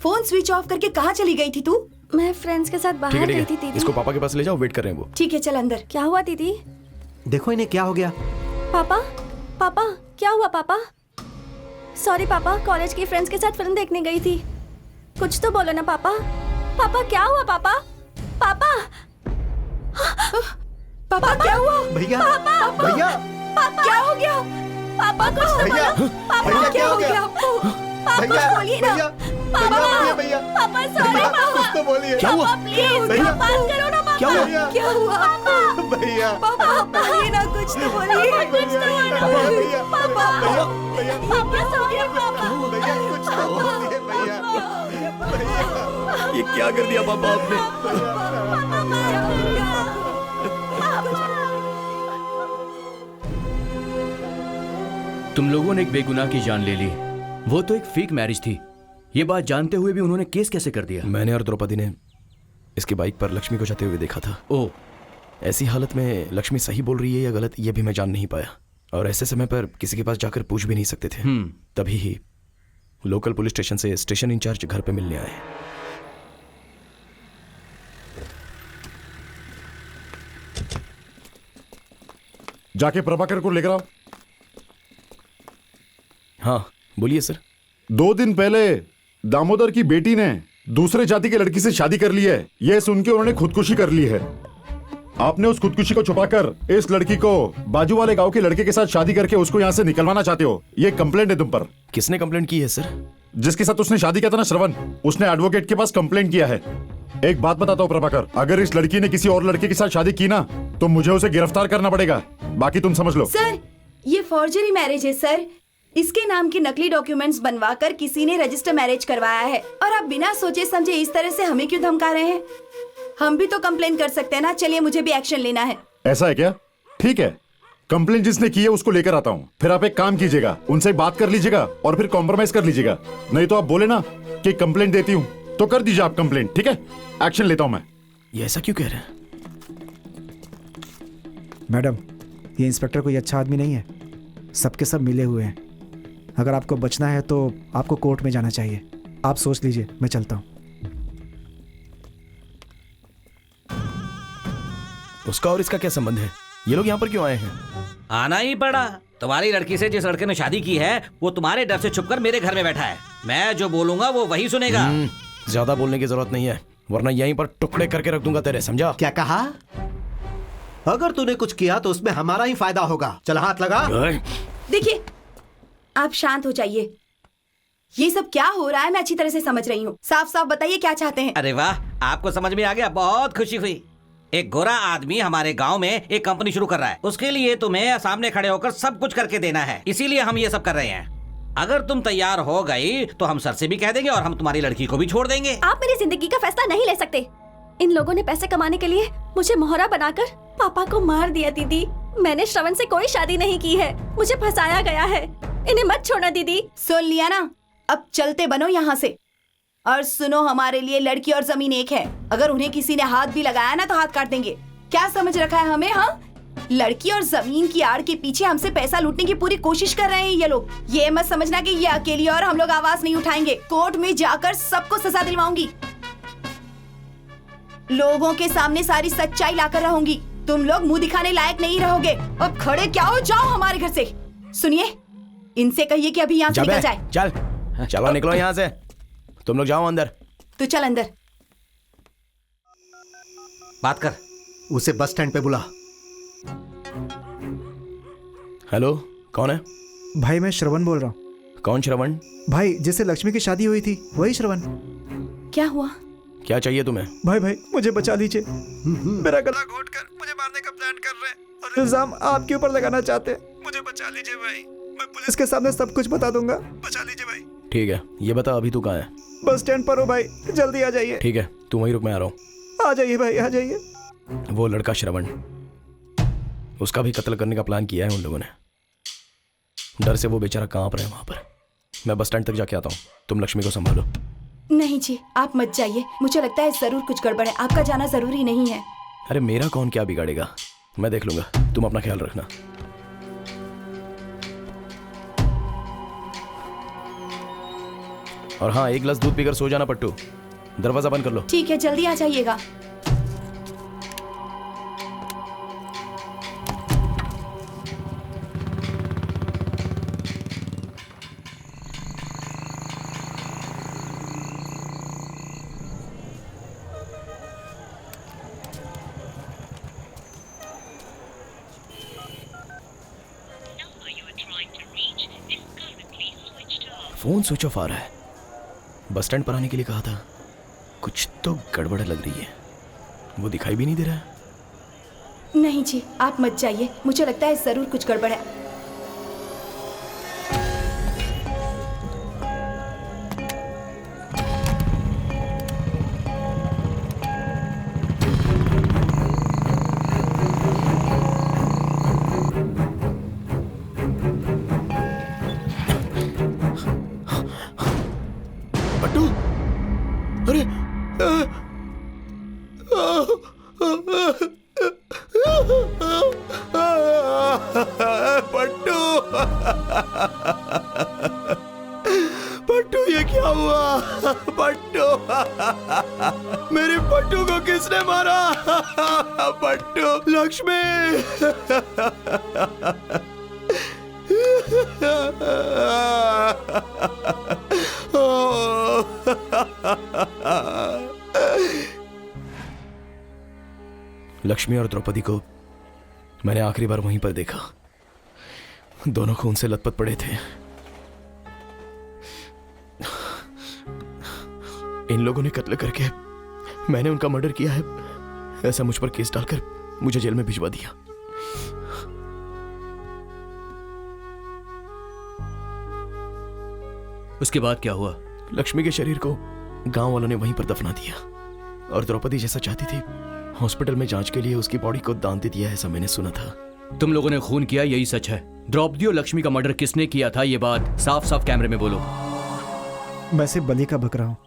Phone switch off करके कहाँ चली गई थी तू? मैं फ्रेंड्स के साथ बाहर गई थी दीदी। इसको पापा के पास ले जाओ, वेट कर रहे हैं वो। ठीक है, चल अंदर। क्या हुआ दीदी? देखो इन्हें क्या हो गया। पापा, पापा क्या हुआ पापा? सॉरी पापा, कॉलेज की फ्रेंड्स के साथ फिल्म देखने गई थी। कुछ तो बोलो ना पापा। पापा क्या हुआ पापा? पापा पापा क्या हुआ? भैया भैया पापा क्या हो गया? पापा कुछ तो भैया बोलो। पापा क्या हो गया आपको? पापा बोलिए ना। पापा भैया पापा सॉरी पापा। तो बोलिए। क्या हुआ? प्लीज भैया। बात करो ना पापा। क्या हुआ? क्या हुआ? भैया पापा बोलिए ना, कुछ तो बोलिए। भैया पापा भैया पापा सॉरी पापा। भैया कुछ तो बोलिए भैया। ये क्या कर दिया पापा आपने? तुम लोगों ने एक बेगुनाह की जान ले ली। वो तो एक फेक मैरिज थी। ये बात जानते हुए भी उन्होंने केस कैसे कर दिया? मैंने और द्रौपदी ने इसकी बाइक पर लक्ष्मी को जाते हुए देखा था। ओह, ऐसी हालत में लक्ष्मी सही बोल रही है या गलत, ये भी मैं जान नहीं पाया। और ऐसे समय पर किसी के पास जाकर पूछ भी नहीं सकते थे। तभी ही लोकल पुलिस स्टेशन से स्टेशन इंचार्ज घर पे मिलने आए। जाके प्रभाकर को लेकर आओ। हाँ बोलिए सर। 2 दिन पहले दामोदर की बेटी ने दूसरे जाति की लड़की से शादी कर ली है। यह सुन के उन्होंने खुदकुशी कर ली है। आपने उस खुदकुशी को छुपाकर इस लड़की को बाजू वाले गांव के लड़के के साथ शादी करके उसको यहाँ से निकलवाना चाहते हो। ये कंप्लेंट है तुम पर। किसने कंप्लेंट की है सर? जिसके साथ उसने शादी किया था ना, श्रवण, उसने एडवोकेट के पास कंप्लेंट किया है। एक बात बताता हूँ प्रभाकर, अगर इस लड़की ने किसी और लड़के के साथ शादी की ना तो मुझे उसे गिरफ्तार करना पड़ेगा। बाकी तुम समझ लो। सर, ये फॉर्जरी मैरिज है सर। इसके नाम के नकली डॉक्यूमेंट्स बनवाकर किसी ने रजिस्टर मैरिज करवाया है और आप बिना सोचे समझे इस तरह से हमें क्यों धमका रहे हैं? हम भी तो कंप्लेन कर सकते हैं ना। चलिए, मुझे भी एक्शन लेना है। ऐसा है क्या? ठीक है, कंप्लेंट जिसने की है उसको लेकर आता हूँ। फिर आप एक काम कीजिएगा, उनसे बात कर लीजिएगा और फिर कॉम्प्रोमाइज कर लीजिएगा। नहीं तो आप बोले ना कि कंप्लेंट देती हूँ तो कर दीजिए आप कंप्लेंट। ठीक है, एक्शन लेता हूँ मैं। ये ऐसा क्यों कह रहे हैं? मैडम, ये इंस्पेक्टर कोई अच्छा आदमी नहीं है। सबके सब मिले हुए हैं। अगर आपको बचना है तो आपको कोर्ट में जाना चाहिए। आप सोच लीजिए, मैं चलता हूँ। उसका और इसका क्या संबंध है? ये लोग यहाँ पर क्यों आए हैं? आना ही पड़ा। तुम्हारी लड़की से जिस लड़के ने शादी की है वो तुम्हारे डर से छुपकर मेरे घर में बैठा है। मैं जो बोलूंगा वो वही सुनेगा। ज्यादा बोलने की जरूरत नहीं है, वरना यहीं पर टुकड़े करके रख दूंगा तेरे, समझा? क्या कहा? अगर तूने कुछ किया तो उसमें हमारा ही फायदा होगा। चल हाथ लगा। देखिए, आप शांत हो जाइए। ये सब क्या हो रहा है मैं अच्छी तरह से समझ रही हूँ। साफ साफ बताइए क्या चाहते हैं? अरे वाह, आपको समझ में आ गया, बहुत खुशी हुई। एक गोरा आदमी हमारे गांव में एक कंपनी शुरू कर रहा है। उसके लिए तुम्हें सामने खड़े होकर सब कुछ करके देना है। इसीलिए हम ये सब कर रहे हैं। अगर तुम तैयार हो गई तो हम सर से भी कह देंगे और हम तुम्हारी लड़की को भी छोड़ देंगे। आप मेरी जिंदगी का फैसला नहीं ले सकते। इन लोगों ने पैसे कमाने के लिए मुझे मोहरा बनाकर पापा को मार दिया। दीदी, मैंने श्रवण से कोई शादी नहीं की है। मुझे फंसाया गया है। इन्हें मत छोड़ना दीदी। सुन लिया ना, अब चलते बनो यहाँ से। और सुनो, हमारे लिए लड़की और जमीन एक है। अगर उन्हें किसी ने हाथ भी लगाया ना तो हाथ काट देंगे। क्या समझ रखा है हमें? हाँ, लड़की और जमीन की आड़ के पीछे हमसे पैसा लूटने की पूरी कोशिश कर रहे हैं ये लोग। ये मत समझना कि ये अकेली और हम लोग आवाज नहीं उठाएंगे। कोर्ट में जाकर सबको सजा दिलवाऊंगी। लोगों के सामने सारी सच्चाई लाकर रहूंगी। तुम लोग मुंह दिखाने लायक नहीं रहोगे। अब खड़े क्या हो, जाओ हमारे घर से। सुनिए, इनसे कहिए कि अभी यहाँ से निकल जाए। चल चलो, निकलो यहाँ से। तुम लोग जाओ अंदर। तू चल अंदर। बात कर। उसे बस स्टैंड पे बुला। हेलो, कौन है? भाई, मैं श्रवण बोल रहा हूँ। कौन श्रवण? भाई, जिससे लक्ष्मी की शादी हुई थी, वही श्रवण। क्या हुआ? क्या चाहिए तुम्हें? भाई, मुझे बचा लीजिए। मेरा गला घोट कर मुझे मारने का प्लान कर रहे हैं और इल्जाम आपके ऊपर लगाना चाहते हैं। मुझे बचा लीजिए भाई। मैं पुलिस के सामने सब कुछ बता दूंगा। बचा लीजिए भाई। ठीक है, ये बता अभी तू कहाँ है? बस स्टैंड पर हो भाई, जल्दी आ जाइए। ठीक है, तू वहीं रुक, मैं आ रहा हूँ। आ जाइए भाई, आ जाइए। वो लड़का श्रवण, उसका भी कत्ल करने का प्लान किया है उन लोगों ने। डर से वो बेचारा कांप रहा है वहां पर। मैं बस स्टैंड तक जाके आता हूँ, तुम लक्ष्मी को संभालो। नहीं जी, आप मत जाइए। मुझे लगता है जरूर कुछ गड़बड़ है। आपका जाना जरूरी नहीं है। अरे मेरा कौन क्या बिगाड़ेगा, मैं देख लूंगा। तुम अपना ख्याल रखना। और हाँ, एक गिलास दूध पीकर सो जाना पट्टू। दरवाजा बंद कर लो। ठीक है, जल्दी आ जाइएगा। फोन स्विच ऑफ आ रहा है। बस स्टैंड पर आने के लिए कहा था। कुछ तो गड़बड़ लग रही है। वो दिखाई भी नहीं दे रहा है। नहीं जी, आप मत जाइए, मुझे लगता है जरूर कुछ गड़बड़ है। पट्टू, अरे पट्टू, पट्टू ये क्या हुआ? पट्टू, मेरे पट्टू को किसने मारा? पट्टू, लक्ष्मी। लक्ष्मी और द्रौपदी को मैंने आखिरी बार वहीं पर देखा। दोनों खून से लथपथ पड़े थे। इन लोगों ने कत्ल करके मैंने उनका मर्डर किया है, ऐसा मुझ पर केस डालकर मुझे जेल में भिजवा दिया। उसके बाद क्या हुआ? लक्ष्मी के शरीर को गांव वालों ने वहीं पर दफना दिया और द्रौपदी जैसा चाहती थी, हॉस्पिटल में जांच के लिए उसकी बॉडी को दान दे दिया, ऐसा मैंने सुना था। तुम लोगों ने खून किया, यही सच है? द्रौपदी और लक्ष्मी का मर्डर किसने किया था, ये बात साफ साफ कैमरे में बोलो। मैं सिर्फ बलि का बक रहा हूँ।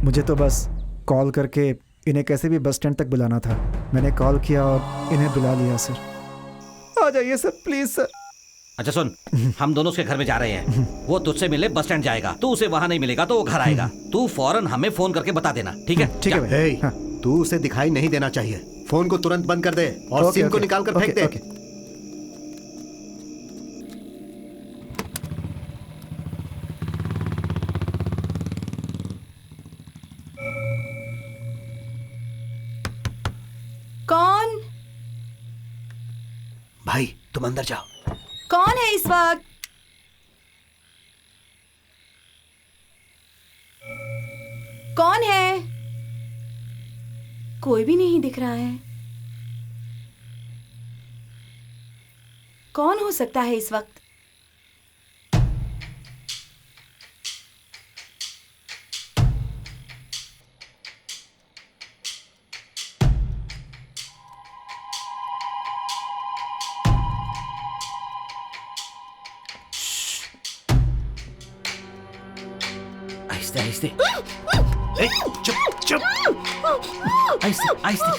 मुझे तो बस कॉल करके इन्हें कैसे भी बस स्टैंड तक बुलाना था। मैंने कॉल किया और इन्हें बुला लिया। सर आ जाइए सर, प्लीज सर। अच्छा सुन, हम दोनों उसके घर में जा रहे हैं। वो तुझसे मिले बस स्टैंड जाएगा, तू उसे वहां नहीं मिलेगा तो वो घर आएगा। तू फौरन हमें फोन करके बता देना, ठीक है? ठीक है भाई। हे, तू उसे दिखाई नहीं देना चाहिए। फोन को तुरंत बंद कर दे और ओके, सिम को ओके, निकाल कर फेंक ओके, दे। ओके। कौन? भाई तुम अंदर जाओ। कौन है इस वक्त? कौन है? कोई भी नहीं दिख रहा है। कौन हो सकता है इस वक्त? आहिस्ते आहिस्ते। ए, चुप चुप। आहिस्ते आहिस्ते।